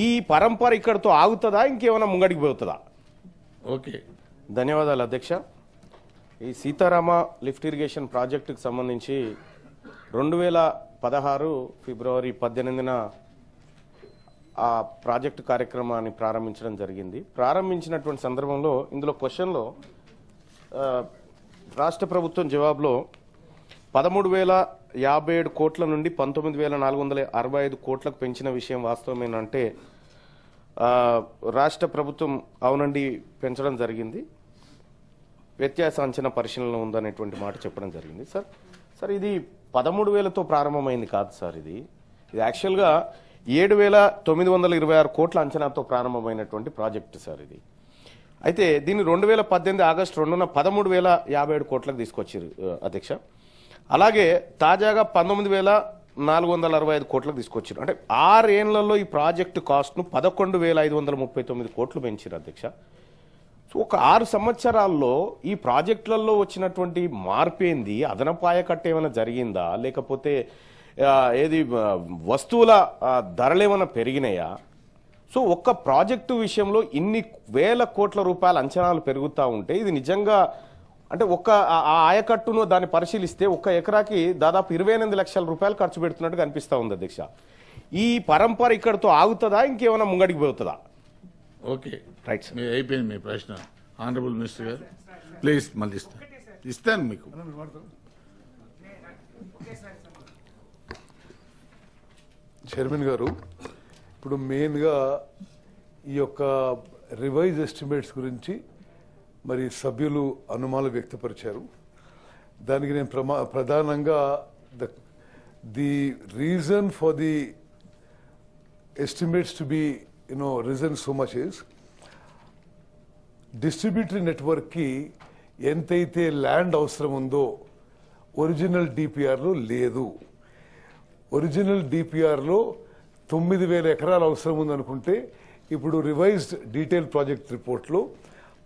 ఈ పరంపర ఇక్కడతో ఆగుతుందా, ఇంకేమైనా ముంగడికి పోతుందా? ఓకే, ధన్యవాదాలు అధ్యక్ష. ఈ సీతారామ లిఫ్ట్ ఇరిగేషన్ ప్రాజెక్టుకు సంబంధించి 2016 ఫిబ్రవరి 18న ఆ ప్రాజెక్టు కార్యక్రమాన్ని ప్రారంభించడం జరిగింది. ప్రారంభించినటువంటి సందర్భంలో ఇందులో క్వశ్చన్లో రాష్ట్ర ప్రభుత్వం జవాబులో 13,057 కోట్ల నుండి 19,465 కోట్లకు పెంచిన విషయం వాస్తవమేనంటే రాష్ట్ర ప్రభుత్వం అవునండి పెంచడం జరిగింది, వ్యత్యాస అంచనా పరిశీలనలో ఉందనేటువంటి మాట చెప్పడం జరిగింది. సార్ ఇది 13,000తో ప్రారంభమైంది కాదు సార్, ఇది యాక్చువల్గా 7,926 కోట్ల అంచనాతో ప్రారంభమైనటువంటి ప్రాజెక్టు సార్ ఇది. అయితే దీన్ని 2018 ఆగస్టు 2న 13,057 కోట్లకు తీసుకొచ్చారు అధ్యక్ష. అలాగే తాజాగా 19,465 కోట్లకు తీసుకొచ్చారు. అంటే 6 ఏళ్లలో ఈ ప్రాజెక్టు కాస్ట్ను 11,539 కోట్లు పెంచారు అధ్యక్ష. సో ఒక 6 సంవత్సరాల్లో ఈ ప్రాజెక్టులలో వచ్చినటువంటి మార్పు ఏంది? అదనపాయ కట్ట ఏమైనా జరిగిందా, లేకపోతే ఏది వస్తువుల ధరలేమైనా పెరిగినాయా? సో ఒక్క ప్రాజెక్టు విషయంలో ఇన్ని వేల కోట్ల రూపాయల అంచనాలు పెరుగుతూ ఉంటే ఇది నిజంగా అంటే ఒక్క ఆ ఆయకట్టును దాన్ని పరిశీలిస్తే ఒక్క ఎకరాకి దాదాపు 28 లక్షల రూపాయలు ఖర్చు పెడుతున్నట్టు కనిపిస్తూ ఉంది అధ్యక్ష. ఈ పరంపర ఇక్కడతో ఆగుతుందా, ఇంకేమైనా ముంగడికి పోతుందా? ఓకే, రైట్ సార్, అయిపోయింది మీ ప్రశ్న. ఆనరబుల్ మినిస్టర్ గారు ప్లీజ్ మళ్ళీ ఇస్తాను మీకు. చైర్మన్ గారు, ఇప్పుడు మెయిన్గా ఈ యొక్క రివైజ్ ఎస్టిమేట్స్ గురించి మరి సభ్యులు అనుమానాలు వ్యక్తపరిచారు. దానికి నేను ప్రధానంగా the reason for the estimates to be reason so much is distributory నెట్వర్క్కి ఎంతైతే ల్యాండ్ అవసరం ఉందో ఒరిజినల్ డిపిఆర్లో లేదు. ఒరిజినల్ డిపిఆర్లో 9,000 ఎకరాలు అవసరం ఉందనుకుంటే ఇప్పుడు రివైజ్డ్ డీటెయిల్ ప్రాజెక్ట్ రిపోర్ట్లో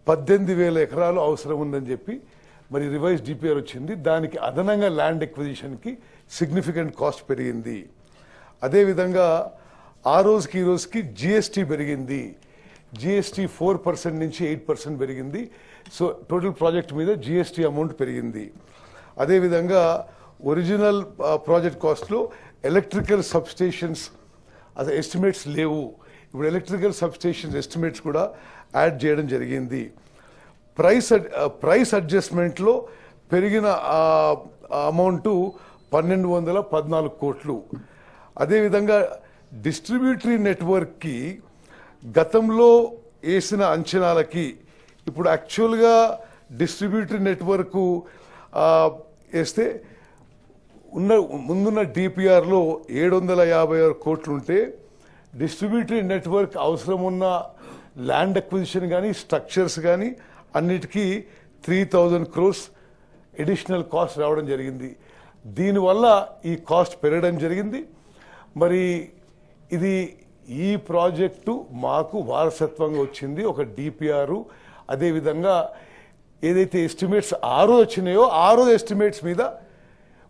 18,000 ఎకరాలు అవసరం ఉందని చెప్పి మరి రివైజ్డ్ డిపిఆర్ వచ్చింది. దానికి అదనంగా ల్యాండ్ ఎక్విజిషన్కి సిగ్నిఫికెంట్ కాస్ట్ పెరిగింది. అదేవిధంగా ఆ రోజుకి ఈ రోజుకి జిఎస్టీ పెరిగింది. జిఎస్టీ 4% నుంచి 8% పెరిగింది. సో టోటల్ ప్రాజెక్ట్ మీద జిఎస్టీ అమౌంట్ పెరిగింది. అదేవిధంగా ఒరిజినల్ ప్రాజెక్ట్ కాస్ట్లో ఎలక్ట్రికల్ సబ్స్టేషన్స్ అసలు ఎస్టిమేట్స్ లేవు. ఇప్పుడు ఎలక్ట్రికల్ సబ్స్టేషన్స్ ఎస్టిమేట్స్ కూడా యాడ్ చేయడం జరిగింది. ప్రైస్ అడ్జస్ట్మెంట్లో పెరిగిన అమౌంట్ 1,214 కోట్లు. అదేవిధంగా డిస్ట్రిబ్యూటరీ నెట్వర్క్కి గతంలో వేసిన అంచనాలకి ఇప్పుడు యాక్చువల్గా డిస్ట్రిబ్యూటరీ నెట్వర్క్ వేస్తే ముందున్న డిపిఆర్లో 756 కోట్లు ఉంటే డిస్ట్రిబ్యూటరీ నెట్వర్క్ అవసరం ఉన్న ల్యాండ్ అక్విజిషన్ కానీ స్ట్రక్చర్స్ కానీ అన్నిటికీ 3,000 crores ఎడిషనల్ కాస్ట్ రావడం జరిగింది. దీనివల్ల ఈ కాస్ట్ పెరగడం జరిగింది. మరి ఇది ఈ ప్రాజెక్టు మాకు వారసత్వంగా వచ్చింది ఒక డిపిఆర్. అదేవిధంగా ఏదైతే ఎస్టిమేట్స్ 6 వచ్చినాయో 6 ఎస్టిమేట్స్ మీద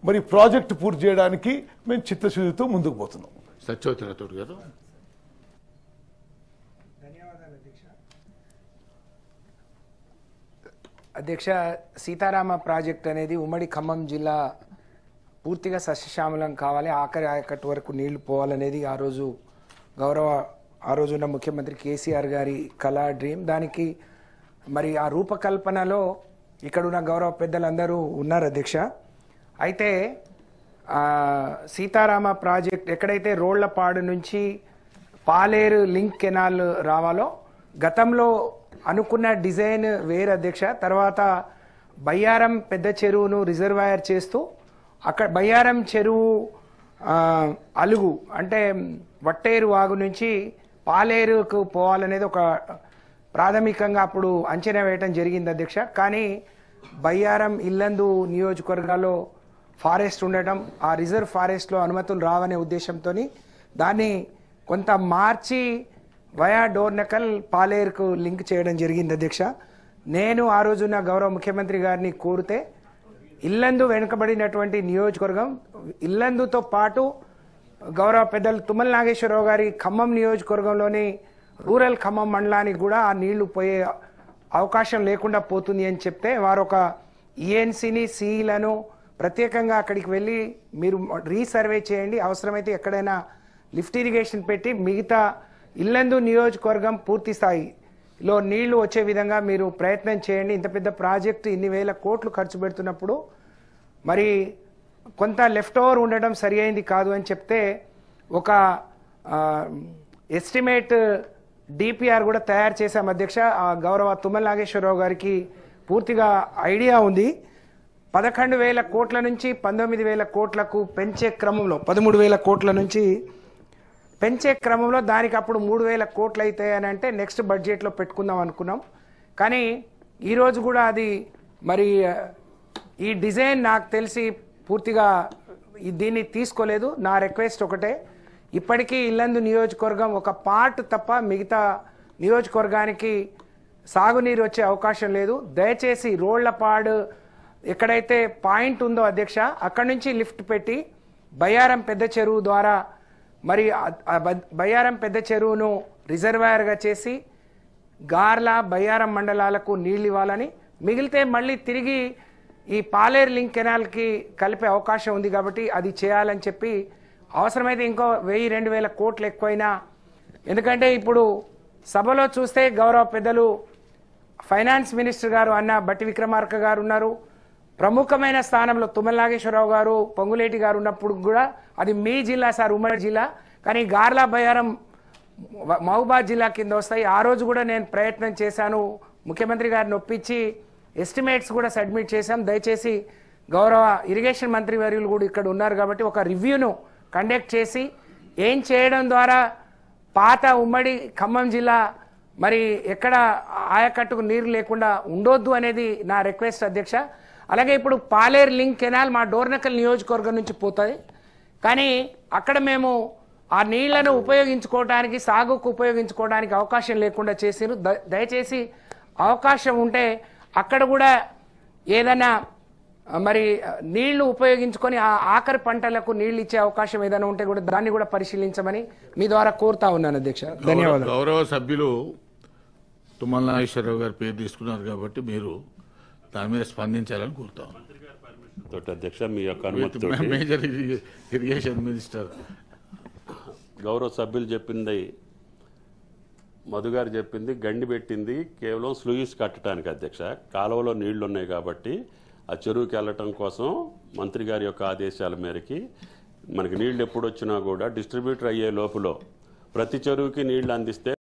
మరి ప్రాజెక్టు పూర్తి చేయడానికి మేము చిత్తశుద్ధితో ముందుకు పోతున్నాం. సత్యవతి రాథోడ్ గారు. అధ్యక్ష, సీతారామ ప్రాజెక్ట్ అనేది ఉమ్మడి ఖమ్మం జిల్లా పూర్తిగా సస్యశ్యామలం కావాలి, ఆఖరి ఆయకట్టు వరకు నీళ్లు పోవాలనేది ఆ రోజున్న ముఖ్యమంత్రి కేసీఆర్ గారి కళ, డ్రీమ్. దానికి మరి ఆ రూపకల్పనలో ఇక్కడున్న గౌరవ పెద్దలందరూ ఉన్నారు అధ్యక్ష. అయితే సీతారామ ప్రాజెక్ట్ ఎక్కడైతే రోళ్లపాడు నుంచి పాలేరు లింక్ కెనాల్ రావాలో గతంలో అనుకున్న డిజైన్ వేరు అధ్యక్ష. తర్వాత బయ్యారం పెద్ద చెరువును రిజర్వాయర్ చేస్తూ అక్కడ బయ్యారం చెరువు అలుగు అంటే వట్టేరు వాగు నుంచి పాలేరుకు పోవాలనేది ఒక ప్రాథమికంగా అప్పుడు అంచనా వేయటం జరిగింది అధ్యక్ష. కానీ బయ్యారం, ఇల్లందు నియోజకవర్గాల్లో ఫారెస్ట్ ఉండటం, ఆ రిజర్వ్ ఫారెస్ట్లో అనుమతులు రావనే ఉద్దేశంతో దాన్ని కొంత మార్చి వయా డోర్నకల్ పాలేరుకు లింక్ చేయడం జరిగింది అధ్యక్ష. నేను ఆ రోజున గౌరవ ముఖ్యమంత్రి గారిని కోరితే ఇల్లందు వెనుకబడినటువంటి నియోజకవర్గం, ఇల్లందుతో పాటు గౌరవ పెద్దలు తుమ్మల నాగేశ్వరరావు గారి ఖమ్మం నియోజకవర్గంలోని రూరల్ ఖమ్మం మండలానికి కూడా ఆ నీళ్లు పోయే అవకాశం లేకుండా పోతుంది అని చెప్తే వారు ఒక ఈఎన్సీని సిఈలను ప్రత్యేకంగా అక్కడికి వెళ్ళి మీరు రీసర్వే చేయండి, అవసరమైతే ఎక్కడైనా లిఫ్ట్ ఇరిగేషన్ పెట్టి మిగతా ఇల్లందు నియోజకవర్గం పూర్తి స్థాయిలో నీళ్లు వచ్చే విధంగా మీరు ప్రయత్నం చేయండి. ఇంత పెద్ద ప్రాజెక్టు ఇన్ని వేల కోట్లు ఖర్చు పెడుతున్నప్పుడు మరి కొంత లెఫ్ట్ ఓవర్ ఉండడం సరి అయింది కాదు అని చెప్తే ఒక ఎస్టిమేట్ డిపిఆర్ కూడా తయారు చేశాం అధ్యక్ష. గౌరవ తుమ్మల నాగేశ్వరరావు గారికి పూర్తిగా ఐడియా ఉంది. 11,000 కోట్ల నుంచి 19,000 కోట్లకు పెంచే క్రమంలో 13,000 కోట్ల నుంచి పెంచే క్రమంలో దానికి అప్పుడు 3,000 కోట్లు అవుతాయి అని అంటే నెక్స్ట్ బడ్జెట్లో పెట్టుకుందాం అనుకున్నాం. కానీ ఈరోజు కూడా అది మరి ఈ డిజైన్ నాకు తెలిసి పూర్తిగా దీన్ని తీసుకోలేదు. నా రిక్వెస్ట్ ఒకటే, ఇప్పటికీ ఇల్లందు నియోజకవర్గం ఒక పార్ట్ తప్ప మిగతా నియోజకవర్గానికి సాగునీరు వచ్చే అవకాశం లేదు. దయచేసి రోళ్లపాడు ఎక్కడైతే పాయింట్ ఉందో అధ్యక్ష అక్కడి నుంచి లిఫ్ట్ పెట్టి బయ్యారం పెద్ద చెరువు ద్వారా మరి బయ్యారం పెద్ద చెరువును రిజర్వాయర్గా చేసి గార్ల బయ్యారం మండలాలకు నీళ్ళు ఇవ్వాలని, మిగిలితే మళ్ళీ తిరిగి ఈ పాలేరు లింక్ కెనాల్కి కలిపే అవకాశం ఉంది కాబట్టి అది చేయాలని చెప్పి అవసరమైతే ఇంకో 1,000-2,000 కోట్లు ఎక్కువైనా, ఎందుకంటే ఇప్పుడు సభలో చూస్తే గౌరవ పెద్దలు ఫైనాన్స్ మినిస్టర్ గారు అన్న బట్టి విక్రమార్క గారు ఉన్నారు, ప్రముఖమైన స్థానంలో తుమ్మల నాగేశ్వరరావు గారు పొంగులేటి గారు ఉన్నప్పుడు కూడా అది మీ జిల్లా సార్, ఉమ్మడి జిల్లా, కానీ గార్లా బయ్యారం మహబూబాద్ జిల్లా కింద వస్తాయి. ఆ రోజు కూడా నేను ప్రయత్నం చేశాను, ముఖ్యమంత్రి గారిని ఒప్పించి ఎస్టిమేట్స్ కూడా సబ్మిట్ చేశాం. దయచేసి గౌరవ ఇరిగేషన్ మంత్రి వర్యులు కూడా ఇక్కడ ఉన్నారు కాబట్టి ఒక రివ్యూను కండక్ట్ చేసి ఏం చేయడం ద్వారా పాత ఉమ్మడి ఖమ్మం జిల్లా మరి ఎక్కడ ఆయకట్టుకు నీరు లేకుండా ఉండొద్దు అనేది నా రిక్వెస్ట్ అధ్యక్ష. అలాగే ఇప్పుడు పాలేరు లింక్ కెనాల్ మా డోర్నకల్ నియోజకవర్గం నుంచి పోతుంది, కానీ అక్కడ మేము ఆ నీళ్లను ఉపయోగించుకోవడానికి సాగుకు ఉపయోగించుకోవడానికి అవకాశం లేకుండా చేసిరు. దయచేసి అవకాశం ఉంటే అక్కడ కూడా ఏదైనా మరి నీళ్లు ఉపయోగించుకొని ఆ ఆఖరి పంటలకు నీళ్లు ఇచ్చే అవకాశం ఏదైనా ఉంటే కూడా దాన్ని కూడా పరిశీలించమని మీ ద్వారా కోరుతా ఉన్నాను అధ్యక్ష. ధన్యవాదాలు. గౌరవ సభ్యులు తుమ్మల నాగేశ్వరరావు గారి పేరు తీసుకున్నారు కాబట్టి మీరు దాని మీద స్పందించాలని కోరుతాం. అధ్యక్ష మీ యొక్క అనుమతి మేజర్ ఇరిగేషన్ మినిస్టర్ గౌరవ సభ్యులు చెప్పింది, మధు గారు చెప్పింది గండి పెట్టింది కేవలం స్లూయిస్ కట్టడానికి అధ్యక్ష. కాలువలో నీళ్లు ఉన్నాయి కాబట్టి ఆ చెరువుకి వెళ్ళటం కోసం మంత్రి గారి యొక్క ఆదేశాల మేరకి మనకి నీళ్లు ఎప్పుడు వచ్చినా కూడా డిస్ట్రిబ్యూటర్ అయ్యే లోపల ప్రతి చెరువుకి నీళ్లు అందిస్తే